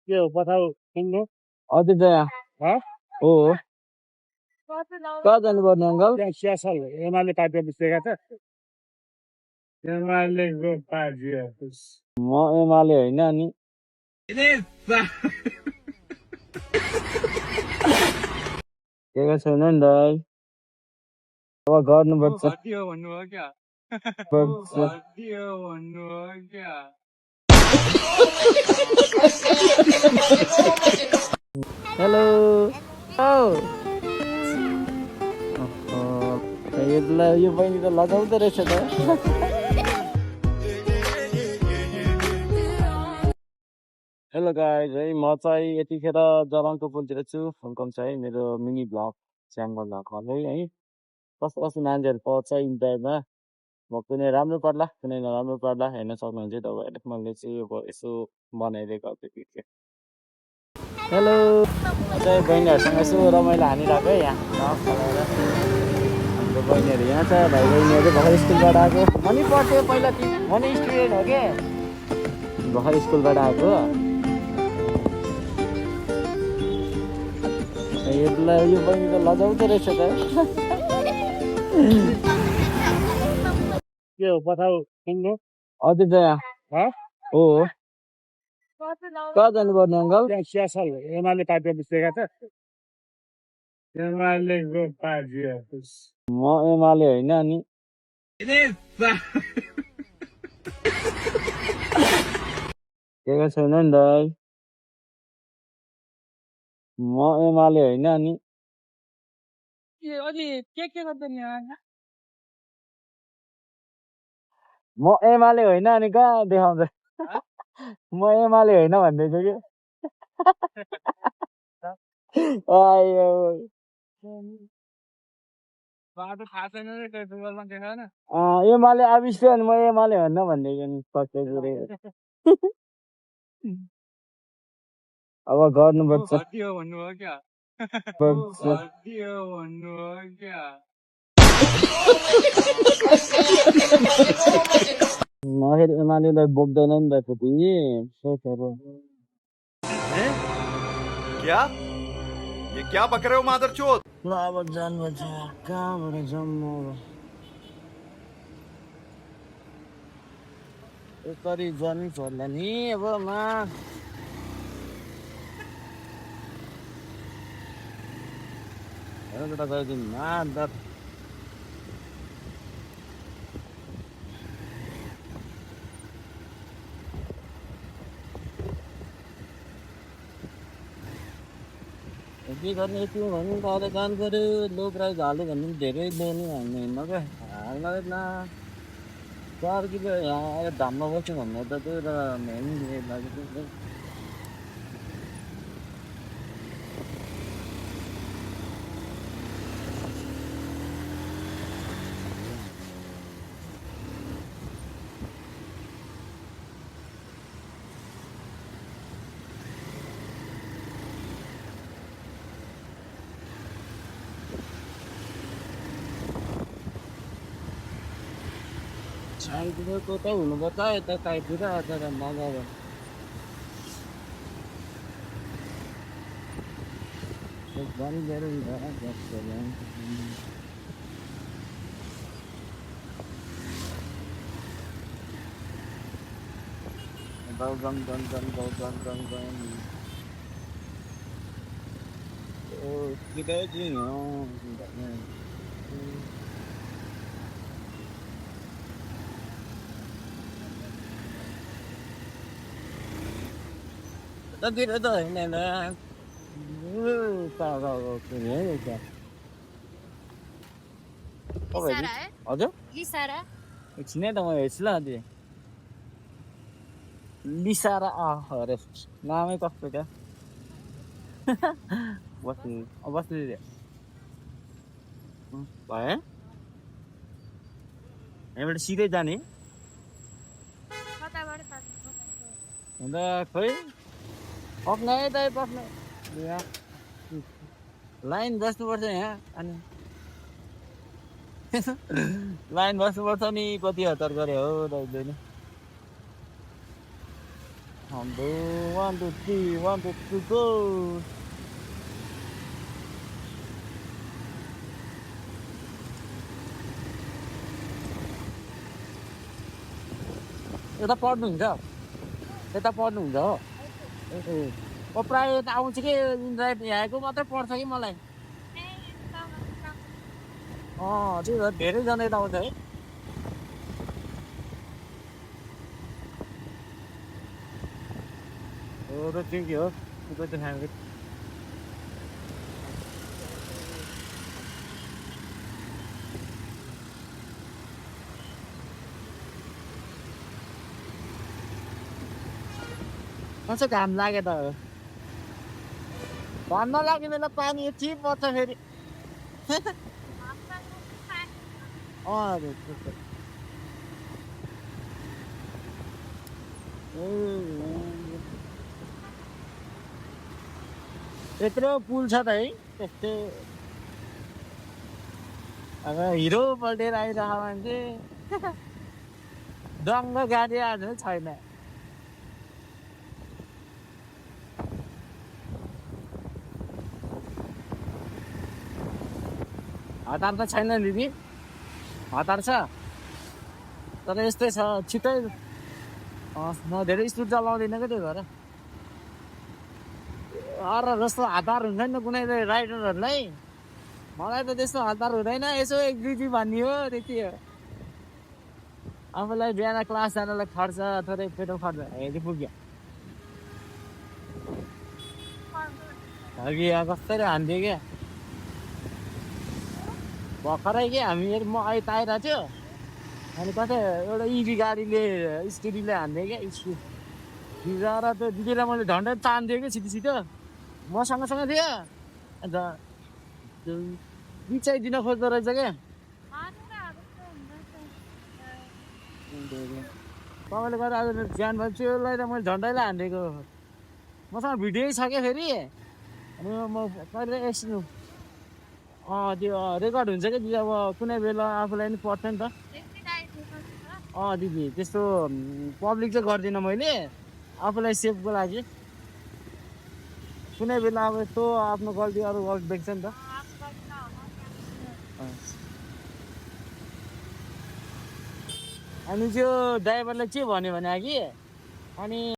के हो पठाउ किन्नु अझै जया हो कहाँ जानुपर्ने अङ्कल त्यहाँ स्यासल एमाले पार्टी अफिस देखाएको छ एमालेको पार्टी अफिस म एमाले होइन नि के छैन नि दाइ अब गर्नुपर्छ भन्नुभयो क्या हेलो यो बहिनी त लगाउँदो रहेछ त हेलो गाइज है म चाहिँ यतिखेर जलाङको पुलतिर छु फुलकम चाहिँ मेरो मिनी ब्लग च्यानल है कस्तो कस्तो मान्छेहरू पाउँछ इन्टरनेटमा म कुनै राम्रो पर्ला कुनै नराम्रो पर्ला हेर्न सक्नुहुन्छ तपाईँहरूले मैले चाहिँ अब यसो बनाइदिएको भिडियो हेलो चाहिँ बहिनीहरूसँग यसो रमाइलो हानिरहेको है यहाँ हाम्रो बहिनीहरू यहाँ छ भाइ बहिनीहरू भर्खर स्कुलबाट आएको मनी पढ्थ्यो पहिला ती मनी स्टुडेन्ट हो के भर्खर स्कुलबाट आएको यो बहिनी त लजाउँदो रहेछ त के हो पठाउ किन्नु अझै जया हो कहाँ जानुपर्ने अङ्कल त्यहाँ स्यासल एमाले पार्टी अफिस देखाएको छ एमालेको पार्टी अफिस म एमाले होइन नि के छैन नि दाइ म एमाले होइन नि के गर्दै नि म एमाले होइन अनि कहाँ देखाउँछ म एमाले होइन भन्दैछु कि आयो एमाले आविष्कार अनि म एमाले होइन भनिदिएको नि पक्कै कुरै अब गर्नुपर्छ भन्नुभयो क्या फेरि एमालेलाई बोक्दैन नि त त्यति सोचहरू क्या ये क्या बक रहे हो मादरचोद ल अब जानुपर्छ कहाँबाट जाउँ अब यसरी जानु पर्ला नि अब हेर्नु गइदिनु मादर के गर्ने यति भन्नु त अझै जानु पऱ्यो लो प्राइस हाल्यो भने धेरै लोनु हाल्नु हिँड्नु क्या हाल्न 4 किलो यहाँ आएर धाममा बस्नु भन्नु त त्यो त मेन लाग्यो साइडको त हुनुपर्छ यता साइडतिर तर मगाएर Tapi itu ini lah, kalau ini ya. Oh baik. Ada? Lisara. Sini ada mau Islam dia. Lisara harus. Namanya apa ya? Apa sih dia? Baik. Ini berarti sih dia ni. Anda kau? पक्नै दाइ पक्नै line बस्नुपर्छ यहाँ अनि line बस्नुपर्छ नि कति हतार गरे हो दाइले हाम्रो 1 2 3 1 2 3 गो यता पढ्नुहुन्छ यता पढ्नुहुन्छ हो ओ प्रायः यता आउँछ कि इन्ड्राइभ यहाँको मात्रै पर्छ कि मलाई त्यही भएर धेरैजना यता आउँछ है हो र ठिकै हो त्यो फ्यामिली कस्तो घाम लाग्यो त भन्न लाग्दैन पानी यति पर्छ फेरि यत्रो पुल छ त है त्यस्तै अब हिरो पल्टेर आइरहेको मान्छे दङ्ग गाडी आएको छैन हतार त छैन दिदी हतार छ तर यस्तै छ छिटै म धेरै स्पिड चलाउँदिनँ क्या त्यही भएर अरू जस्तो हतार हुन्छ नि त कुनै राइडरहरूलाई मलाई त त्यस्तो हतार हुँदैन यसो 1 2 भन्ने हो त्यति हो आफूलाई बिहान क्लास जानलाई खर्च थोरै पेट्रोल खर्च हेरि पुग्यो अघि कसरी हान्थ्यो क्या भर्खरै के हामी म अहिले आइरहेको थियो अनि कतै एउटा इभी गाडीले स्कुटीले हान्थ्यो क्या स्कुटी र त्यो दिदीलाई मैले झन्डै तान्थेँ कि छिटो छिटो म सँगसँगै थियो अन्त बिचाइदिन खोज्दो रहेछ क्या तपाईँले गर्दा आज ज्यान भयो त्यसलाई त मैले झन्डैलाई हानिदिएको मसँग भिडियो छ क्या फेरि अनि म कहिले एकछिन त्यो रेकर्ड हुन्छ क्या दिदी अब कुनै बेला आफूलाई पनि पर्छ नि त दिदी त्यस्तो पब्लिक चाहिँ गर्दिनँ मैले आफूलाई सेफको लागि कुनै बेला अब यस्तो आफ्नो गल्ती अरू गल्ती देख्छ नि त अनि त्यो ड्राइभरले के भन्यो भने अघि अनि